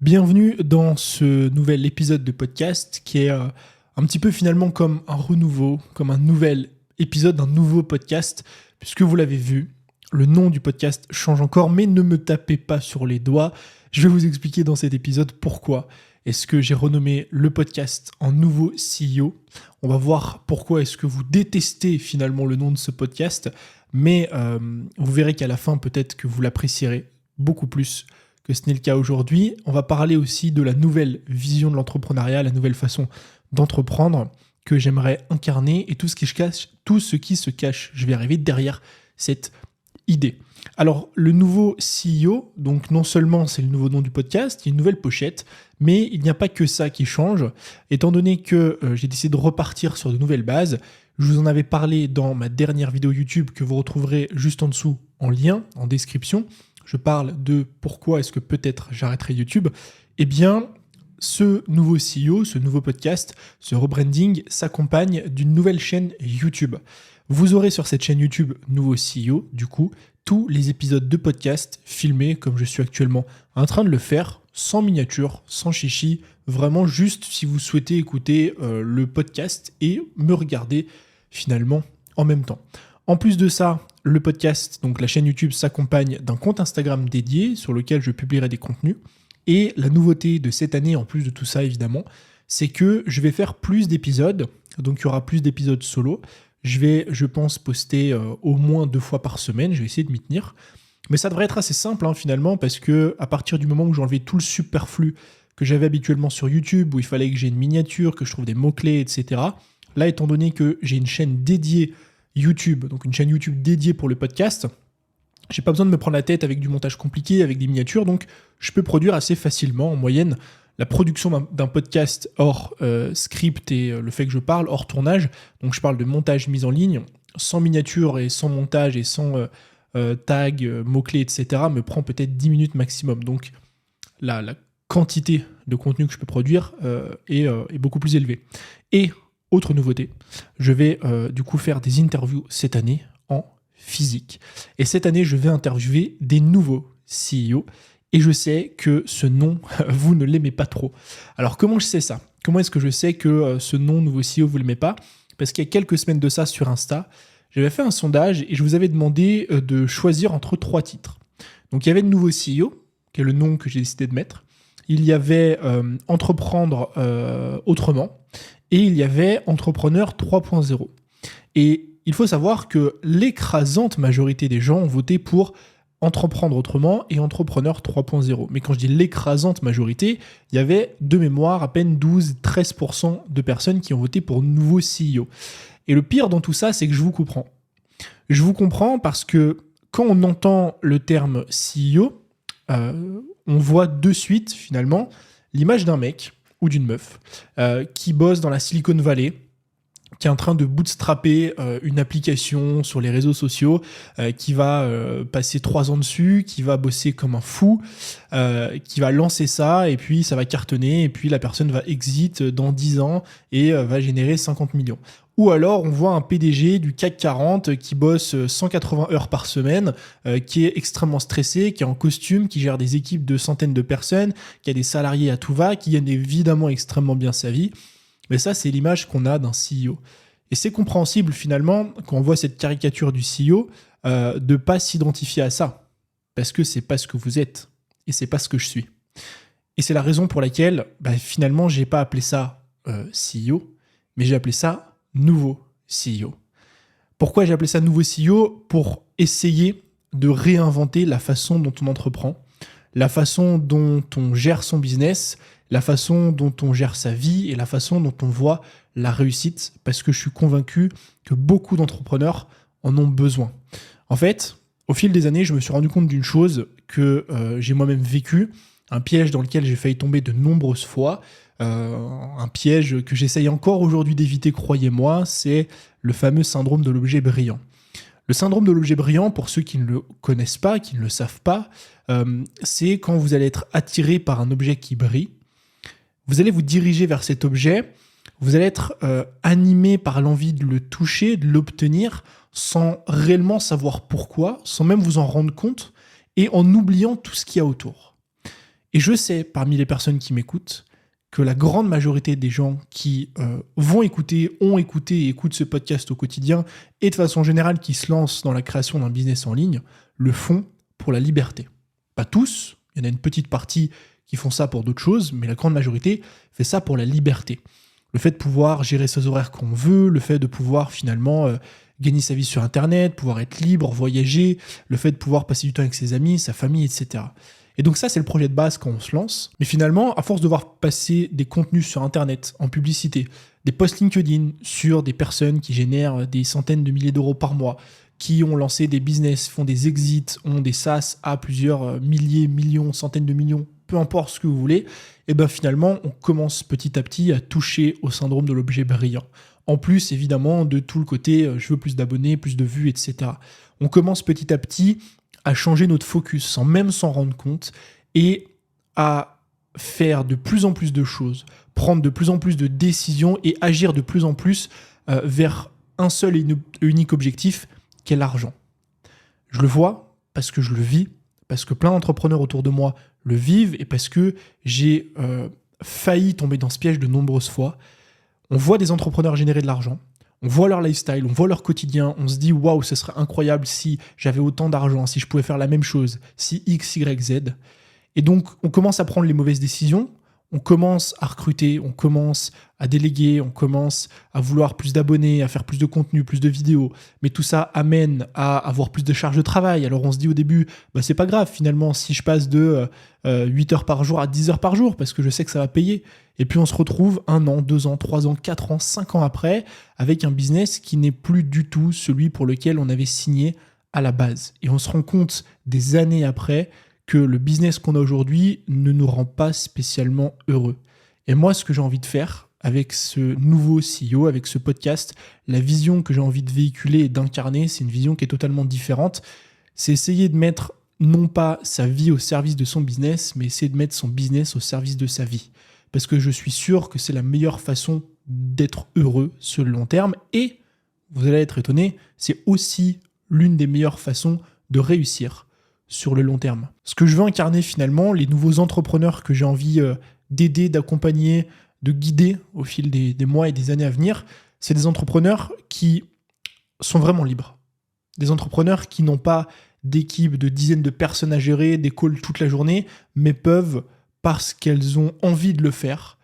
Bienvenue dans ce nouvel épisode de podcast qui est un petit peu finalement comme un renouveau, comme un nouvel épisode d'un nouveau podcast, puisque vous l'avez vu, le nom du podcast change encore, mais ne me tapez pas sur les doigts. Je vais vous expliquer dans cet épisode pourquoi est-ce que j'ai renommé le podcast en nouveau CEO. On va voir pourquoi est-ce que vous détestez finalement le nom de ce podcast, mais vous verrez qu'à la fin peut-être que vous l'apprécierez beaucoup plus que ce n'est le cas aujourd'hui. On va parler aussi de la nouvelle vision de l'entrepreneuriat, la nouvelle façon d'entreprendre que j'aimerais incarner et tout ce qui se cache, je vais arriver derrière cette idée. Alors, le nouveau CEO, donc non seulement c'est le nouveau nom du podcast, il y a une nouvelle pochette, mais il n'y a pas que ça qui change. Étant donné que j'ai décidé de repartir sur de nouvelles bases, je vous en avais parlé dans ma dernière vidéo YouTube que vous retrouverez juste en dessous en lien, en description. Je parle de pourquoi est-ce que peut-être j'arrêterai YouTube. Eh bien, ce nouveau CEO, ce nouveau podcast, ce rebranding s'accompagne d'une nouvelle chaîne YouTube. Vous aurez sur cette chaîne YouTube nouveau CEO, du coup, tous les épisodes de podcast filmés comme je suis actuellement en train de le faire, sans miniature, sans chichi, vraiment juste si vous souhaitez écouter le podcast et me regarder finalement en même temps. En plus de ça, le podcast, donc la chaîne YouTube, s'accompagne d'un compte Instagram dédié sur lequel je publierai des contenus. Et la nouveauté de cette année, en plus de tout ça évidemment, c'est que je vais faire plus d'épisodes. Donc il y aura plus d'épisodes solo. Je vais, je pense, poster au moins 2 fois par semaine. Je vais essayer de m'y tenir. Mais ça devrait être assez simple finalement, parce que à partir du moment où j'ai enlevé tout le superflu que j'avais habituellement sur YouTube, où il fallait que j'ai une miniature, que je trouve des mots-clés, etc. Là, étant donné que j'ai une chaîne dédiée YouTube, donc une chaîne YouTube dédiée pour le podcast, j'ai pas besoin de me prendre la tête avec du montage compliqué, avec des miniatures, donc je peux produire assez facilement. En moyenne, la production d'un podcast hors script et le fait que je parle, hors tournage, donc je parle de montage mise en ligne, sans miniature et sans montage et sans tag, mots-clés, etc., me prend peut-être 10 minutes maximum. Donc la quantité de contenu que je peux produire est beaucoup plus élevée. Et autre nouveauté, je vais du coup faire des interviews cette année en physique. Et cette année, je vais interviewer des nouveaux CEO. Et je sais que ce nom, vous ne l'aimez pas trop. Alors comment je sais ça ? Comment est-ce que je sais que ce nom nouveau CEO, vous ne l'aimez pas ? Parce qu'il y a quelques semaines de ça sur Insta, j'avais fait un sondage et je vous avais demandé de choisir entre 3 titres. Donc il y avait le nouveau CEO, qui est le nom que j'ai décidé de mettre. Il y avait Entreprendre autrement. Et il y avait Entrepreneur 3.0. Et il faut savoir que l'écrasante majorité des gens ont voté pour Entreprendre autrement et Entrepreneur 3.0. Mais quand je dis l'écrasante majorité, il y avait de mémoire à peine 12-13% de personnes qui ont voté pour nouveau CEO. Et le pire dans tout ça, c'est que je vous comprends. Je vous comprends parce que quand on entend le terme CEO, on voit de suite finalement l'image d'un mec ou d'une meuf qui bosse dans la Silicon Valley, qui est en train de bootstrapper une application sur les réseaux sociaux, qui va passer 3 ans dessus, qui va bosser comme un fou, qui va lancer ça, et puis ça va cartonner, et puis la personne va exit dans 10 ans et va générer 50 millions. Ou alors on voit un PDG du CAC 40 qui bosse 180 heures par semaine, qui est extrêmement stressé, qui est en costume, qui gère des équipes de centaines de personnes, qui a des salariés à tout va, qui gagne évidemment extrêmement bien sa vie. Mais ça, c'est l'image qu'on a d'un CEO. Et c'est compréhensible finalement, quand on voit cette caricature du CEO, de ne pas s'identifier à ça. Parce que c'est pas ce que vous êtes. Et c'est pas ce que je suis. Et c'est la raison pour laquelle, finalement, j'ai pas appelé ça CEO, mais j'ai appelé ça nouveau CEO. Pourquoi j'ai appelé ça nouveau CEO ? Pour essayer de réinventer la façon dont on entreprend, la façon dont on gère son business, la façon dont on gère sa vie et la façon dont on voit la réussite, parce que je suis convaincu que beaucoup d'entrepreneurs en ont besoin. En fait, au fil des années, je me suis rendu compte d'une chose que j'ai moi-même vécu, un piège dans lequel j'ai failli tomber de nombreuses fois, un piège que j'essaye encore aujourd'hui d'éviter, croyez-moi, c'est le fameux syndrome de l'objet brillant. Le syndrome de l'objet brillant, pour ceux qui ne le connaissent pas, qui ne le savent pas, c'est quand vous allez être attiré par un objet qui brille, vous allez vous diriger vers cet objet, vous allez être animé par l'envie de le toucher, de l'obtenir, sans réellement savoir pourquoi, sans même vous en rendre compte, et en oubliant tout ce qu'il y a autour. Et je sais, parmi les personnes qui m'écoutent, que la grande majorité des gens qui vont écouter, ont écouté et écoutent ce podcast au quotidien, et de façon générale qui se lancent dans la création d'un business en ligne, le font pour la liberté. Pas tous, il y en a une petite partie qui font ça pour d'autres choses, mais la grande majorité fait ça pour la liberté. Le fait de pouvoir gérer ses horaires qu'on veut, le fait de pouvoir finalement gagner sa vie sur Internet, pouvoir être libre, voyager, le fait de pouvoir passer du temps avec ses amis, sa famille, etc. Et donc ça, c'est le projet de base quand on se lance. Mais finalement, à force de voir passer des contenus sur Internet, en publicité, des posts LinkedIn sur des personnes qui génèrent des centaines de milliers d'euros par mois, qui ont lancé des business, font des exits, ont des SaaS à plusieurs milliers, millions, centaines de millions, peu importe ce que vous voulez, et bien finalement, on commence petit à petit à toucher au syndrome de l'objet brillant. En plus, évidemment, de tout le côté, je veux plus d'abonnés, plus de vues, etc. On commence petit à petit à changer notre focus sans même s'en rendre compte et à faire de plus en plus de choses, prendre de plus en plus de décisions et agir de plus en plus vers un seul et unique objectif qu'est l'argent. Je le vois parce que je le vis, parce que plein d'entrepreneurs autour de moi le vivent et parce que j'ai failli tomber dans ce piège de nombreuses fois. On voit des entrepreneurs générer de l'argent, on voit leur lifestyle, on voit leur quotidien, on se dit « Waouh, ce serait incroyable si j'avais autant d'argent, si je pouvais faire la même chose, si X, Y, Z ». Et donc, on commence à prendre les mauvaises décisions, on commence à recruter, on commence à déléguer, on commence à vouloir plus d'abonnés, à faire plus de contenu, plus de vidéos. Mais tout ça amène à avoir plus de charges de travail. Alors on se dit au début, c'est pas grave finalement si je passe de 8 heures par jour à 10 heures par jour parce que je sais que ça va payer. Et puis on se retrouve 1 an, 2 ans, 3 ans, 4 ans, 5 ans après avec un business qui n'est plus du tout celui pour lequel on avait signé à la base. Et on se rend compte des années après que le business qu'on a aujourd'hui ne nous rend pas spécialement heureux. Et moi, ce que j'ai envie de faire avec ce nouveau CEO, avec ce podcast, la vision que j'ai envie de véhiculer et d'incarner, c'est une vision qui est totalement différente. C'est essayer de mettre non pas sa vie au service de son business, mais essayer de mettre son business au service de sa vie. Parce que je suis sûr que c'est la meilleure façon d'être heureux sur le long terme. Et, vous allez être étonné, c'est aussi l'une des meilleures façons de réussir sur le long terme. Ce que je veux incarner finalement, les nouveaux entrepreneurs que j'ai envie d'aider, d'accompagner, de guider au fil des mois et des années à venir, c'est des entrepreneurs qui sont vraiment libres. Des entrepreneurs qui n'ont pas d'équipe de dizaines de personnes à gérer, des calls toute la journée, mais peuvent, parce qu'elles ont envie de le faire,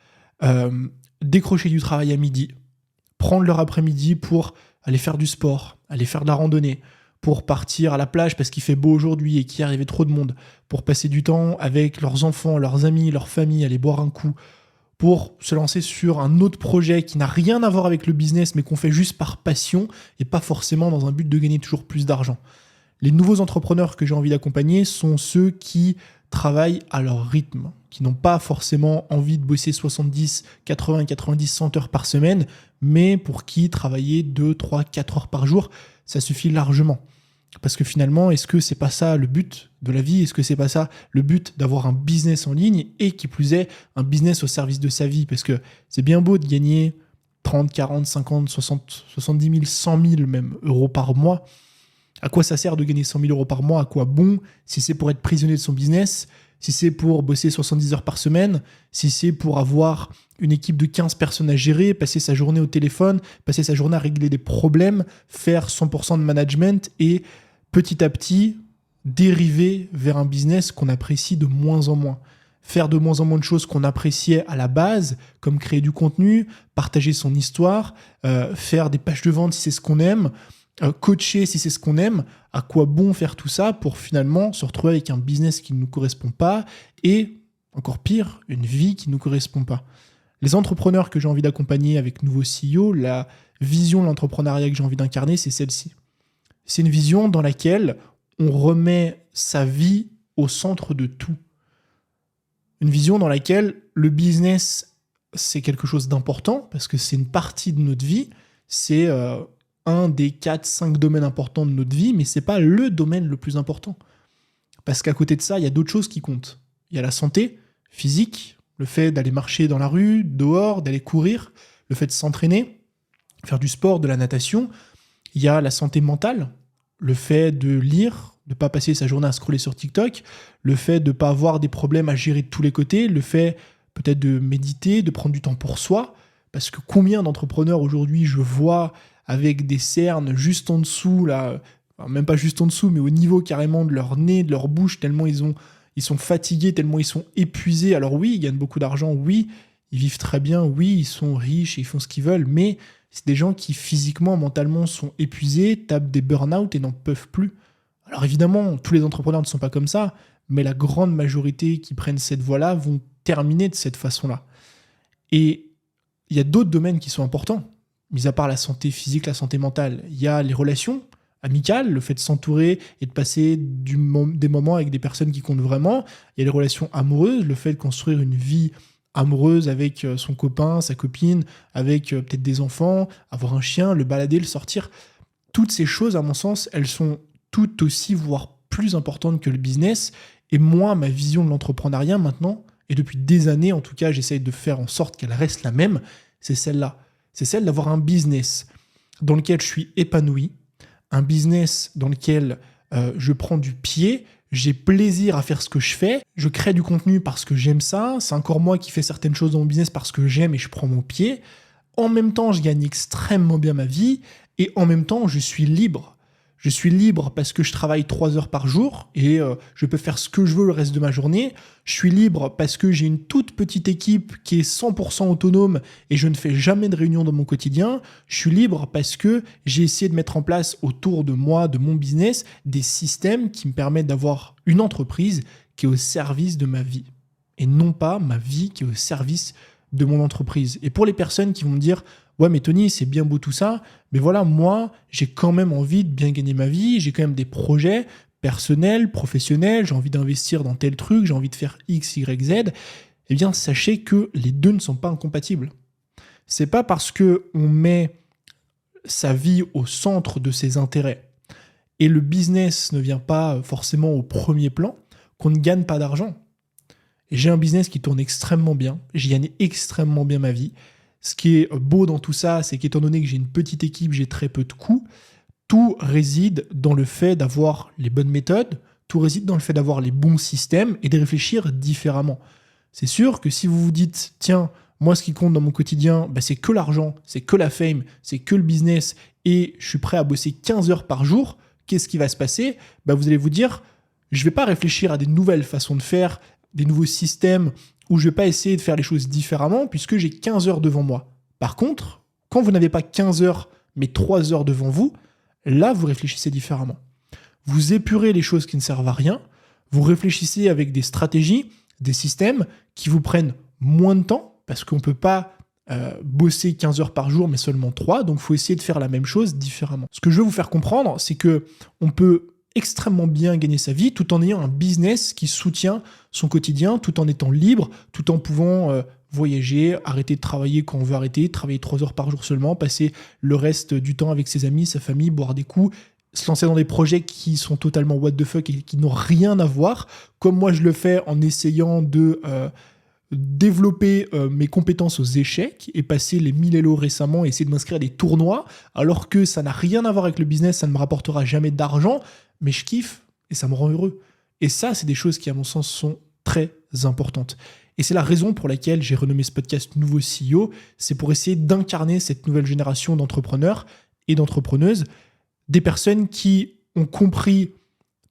décrocher du travail à midi, prendre leur après-midi pour aller faire du sport, aller faire de la randonnée, pour partir à la plage parce qu'il fait beau aujourd'hui et qu'il y arrivait trop de monde, pour passer du temps avec leurs enfants, leurs amis, leur famille, aller boire un coup, pour se lancer sur un autre projet qui n'a rien à voir avec le business mais qu'on fait juste par passion et pas forcément dans un but de gagner toujours plus d'argent. Les nouveaux entrepreneurs que j'ai envie d'accompagner sont ceux qui travaillent à leur rythme, qui n'ont pas forcément envie de bosser 70, 80, 90, 100 heures par semaine, mais pour qui travailler 2, 3, 4 heures par jour, ça suffit largement. Parce que finalement, est-ce que c'est pas ça le but de la vie ? Est-ce que c'est pas ça le but d'avoir un business en ligne et qui plus est, un business au service de sa vie ? Parce que c'est bien beau de gagner 30, 40, 50, 60, 70 000, 100 000 même euros par mois. À quoi ça sert de gagner 100 000 euros par mois ? À quoi bon ? Si c'est pour être prisonnier de son business, si c'est pour bosser 70 heures par semaine, si c'est pour avoir une équipe de 15 personnes à gérer, passer sa journée au téléphone, passer sa journée à régler des problèmes, faire 100% de management et petit à petit dériver vers un business qu'on apprécie de moins en moins. Faire de moins en moins de choses qu'on appréciait à la base, comme créer du contenu, partager son histoire, faire des pages de vente si c'est ce qu'on aime, coacher si c'est ce qu'on aime. À quoi bon faire tout ça pour finalement se retrouver avec un business qui ne nous correspond pas et, encore pire, une vie qui ne nous correspond pas. Les entrepreneurs que j'ai envie d'accompagner avec Nouveau CEO, la vision de l'entrepreneuriat que j'ai envie d'incarner, c'est celle-ci. C'est une vision dans laquelle on remet sa vie au centre de tout. Une vision dans laquelle le business, c'est quelque chose d'important parce que c'est une partie de notre vie, c'est un des 4-5 domaines importants de notre vie, mais c'est pas le domaine le plus important. Parce qu'à côté de ça, il y a d'autres choses qui comptent. Il y a la santé physique, le fait d'aller marcher dans la rue, dehors, d'aller courir, le fait de s'entraîner, faire du sport, de la natation. Il y a la santé mentale, le fait de lire, de ne pas passer sa journée à scroller sur TikTok, le fait de ne pas avoir des problèmes à gérer de tous les côtés, le fait peut-être de méditer, de prendre du temps pour soi, parce que combien d'entrepreneurs aujourd'hui je vois avec des cernes juste en dessous, là, enfin, même pas juste en dessous, mais au niveau carrément de leur nez, de leur bouche, tellement ils sont fatigués, tellement ils sont épuisés. Alors oui, ils gagnent beaucoup d'argent, oui, ils vivent très bien, oui, ils sont riches et ils font ce qu'ils veulent, mais c'est des gens qui physiquement, mentalement sont épuisés, tapent des burn-out et n'en peuvent plus. Alors évidemment, tous les entrepreneurs ne sont pas comme ça, mais la grande majorité qui prennent cette voie-là vont terminer de cette façon-là. Et il y a d'autres domaines qui sont importants, mis à part la santé physique, la santé mentale. Il y a les relations amicales, le fait de s'entourer et de passer des moments avec des personnes qui comptent vraiment. Il y a les relations amoureuses, le fait de construire une vie amoureuse avec son copain, sa copine, avec peut-être des enfants, avoir un chien, le balader, le sortir. Toutes ces choses, à mon sens, elles sont tout aussi, voire plus importantes que le business. Et moi, ma vision de l'entrepreneuriat maintenant, et depuis des années en tout cas, j'essaye de faire en sorte qu'elle reste la même, c'est celle-là. C'est celle d'avoir un business dans lequel je suis épanoui, un business dans lequel je prends du pied, j'ai plaisir à faire ce que je fais, je crée du contenu parce que j'aime ça, c'est encore moi qui fais certaines choses dans mon business parce que j'aime et je prends mon pied. En même temps, je gagne extrêmement bien ma vie et en même temps, je suis libre. Je suis libre parce que je travaille 3 heures par jour et je peux faire ce que je veux le reste de ma journée. Je suis libre parce que j'ai une toute petite équipe qui est 100% autonome et je ne fais jamais de réunion dans mon quotidien. Je suis libre parce que j'ai essayé de mettre en place autour de moi, de mon business, des systèmes qui me permettent d'avoir une entreprise qui est au service de ma vie. Et non pas ma vie qui est au service de mon entreprise. Et pour les personnes qui vont me dire « Ouais, mais Tony, c'est bien beau tout ça, mais voilà, moi, j'ai quand même envie de bien gagner ma vie, j'ai quand même des projets personnels, professionnels, j'ai envie d'investir dans tel truc, j'ai envie de faire X, Y, Z. » Eh bien, sachez que les deux ne sont pas incompatibles. C'est pas parce qu'on met sa vie au centre de ses intérêts et le business ne vient pas forcément au premier plan qu'on ne gagne pas d'argent. Et j'ai un business qui tourne extrêmement bien, j'y gagne extrêmement bien ma vie. Ce qui est beau dans tout ça, c'est qu'étant donné que j'ai une petite équipe, j'ai très peu de coûts, tout réside dans le fait d'avoir les bonnes méthodes, tout réside dans le fait d'avoir les bons systèmes et de réfléchir différemment. C'est sûr que si vous vous dites, tiens, moi ce qui compte dans mon quotidien, c'est que l'argent, c'est que la fame, c'est que le business et je suis prêt à bosser 15 heures par jour, qu'est-ce qui va se passer ? Vous allez vous dire, je ne vais pas réfléchir à des nouvelles façons de faire, des nouveaux systèmes, où je ne vais pas essayer de faire les choses différemment puisque j'ai 15 heures devant moi. Par contre, quand vous n'avez pas 15 heures, mais 3 heures devant vous, là, vous réfléchissez différemment. Vous épurez les choses qui ne servent à rien, vous réfléchissez avec des stratégies, des systèmes qui vous prennent moins de temps, parce qu'on ne peut pas bosser 15 heures par jour, mais seulement 3, donc il faut essayer de faire la même chose différemment. Ce que je veux vous faire comprendre, c'est qu'on peut extrêmement bien gagner sa vie tout en ayant un business qui soutient son quotidien, tout en étant libre, tout en pouvant voyager, arrêter de travailler quand on veut arrêter, travailler 3 heures par jour seulement, passer le reste du temps avec ses amis, sa famille, boire des coups, se lancer dans des projets qui sont totalement what the fuck et qui n'ont rien à voir, comme moi je le fais en essayant de développer mes compétences aux échecs et passer les 1000 Elo récemment et essayer de m'inscrire à des tournois, alors que ça n'a rien à voir avec le business, ça ne me rapportera jamais d'argent, mais je kiffe et ça me rend heureux. Et ça, c'est des choses qui, à mon sens, sont très importantes. Et c'est la raison pour laquelle j'ai renommé ce podcast Nouveau CEO, c'est pour essayer d'incarner cette nouvelle génération d'entrepreneurs et d'entrepreneuses, des personnes qui ont compris,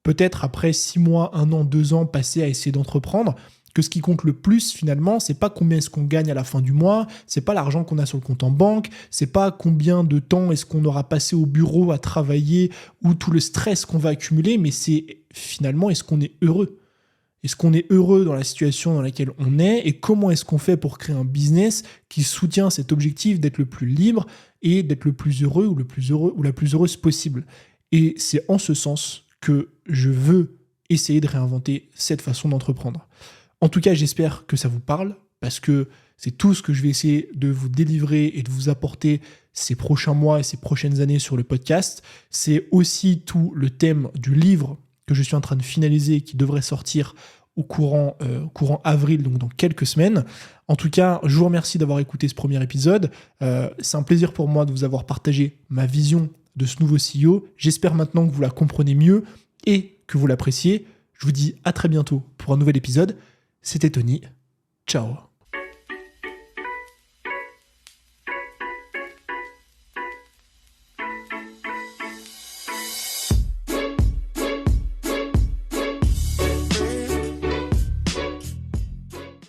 peut-être après 6 mois, 1 an, 2 ans passés à essayer d'entreprendre, que ce qui compte le plus finalement, c'est pas combien est-ce qu'on gagne à la fin du mois, c'est pas l'argent qu'on a sur le compte en banque, c'est pas combien de temps est-ce qu'on aura passé au bureau à travailler ou tout le stress qu'on va accumuler, mais c'est finalement est-ce qu'on est heureux ? Est-ce qu'on est heureux dans la situation dans laquelle on est et comment est-ce qu'on fait pour créer un business qui soutient cet objectif d'être le plus libre et d'être le plus heureux ou la plus heureuse possible. Et c'est en ce sens que je veux essayer de réinventer cette façon d'entreprendre. En tout cas, j'espère que ça vous parle, parce que c'est tout ce que je vais essayer de vous délivrer et de vous apporter ces prochains mois et ces prochaines années sur le podcast. C'est aussi tout le thème du livre que je suis en train de finaliser et qui devrait sortir au courant avril, donc dans quelques semaines. En tout cas, je vous remercie d'avoir écouté ce premier épisode. C'est un plaisir pour moi de vous avoir partagé ma vision de ce nouveau CEO. J'espère maintenant que vous la comprenez mieux et que vous l'appréciez. Je vous dis à très bientôt pour un nouvel épisode. C'était Tony. Ciao.